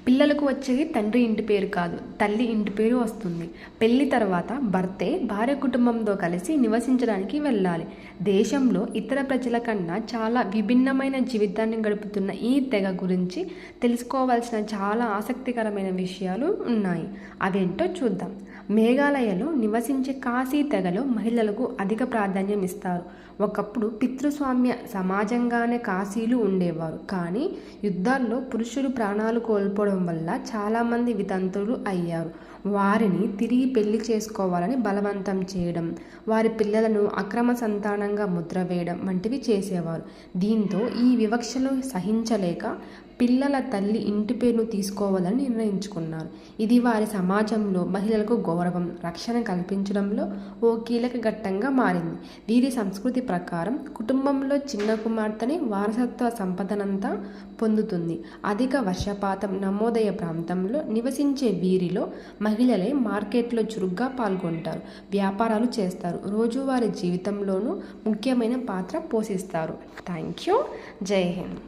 పిల్లలకు వచ్చేది తండ్రి ఇంటి పేరు కాదు, తల్లి ఇంటి పేరు వస్తుంది. పెళ్లి తర్వాత భర్తే భార్య కుటుంబంతో కలిసి నివసించడానికి వెళ్ళాలి. దేశంలో ఇతర ప్రజల కన్నా చాలా విభిన్నమైన జీవితాన్ని గడుపుతున్న ఈ తెగ గురించి తెలుసుకోవాల్సిన చాలా ఆసక్తికరమైన విషయాలు ఉన్నాయి. అవేంటో చూద్దాం. మేఘాలయలో నివసించే కాశీ తెగలో మహిళలకు అధిక ప్రాధాన్యం ఇస్తారు. ఒకప్పుడు పితృస్వామ్య సమాజంగానే కాశీలు ఉండేవారు. కానీ యుద్ధాల్లో పురుషులు ప్రాణాలు కోల్పోవడం వల్ల చాలామంది వితంతులు అయ్యారు. వారిని తిరిగి పెళ్లి చేసుకోవాలని బలవంతం చేయడం, వారి పిల్లలను అక్రమ సంతానంగా ముద్ర వేయడం వంటివి చేసేవారు. దీంతో ఈ వివక్షలు సహించలేక పిల్లల తల్లి ఇంటి పేరును తీసుకోవాలని నిర్ణయించుకున్నారు. ఇది వారి సమాజంలో మహిళలకు గౌరవం, రక్షణ కల్పించడంలో ఓ కీలక ఘట్టంగా మారింది. వీరి సంస్కృతి ప్రకారం కుటుంబంలో చిన్న కుమార్తెని వారసత్వ సంపదనంతా పొందుతుంది. అధిక వర్షపాతం నమోదయ్యే ప్రాంతంలో నివసించే వీరిలో మహిళలే మార్కెట్లో చురుగ్గా పాల్గొంటారు, వ్యాపారాలు చేస్తారు, రోజువారీ జీవితంలోనూ ముఖ్యమైన పాత్ర పోషిస్తారు. Thank you. జై హింద్.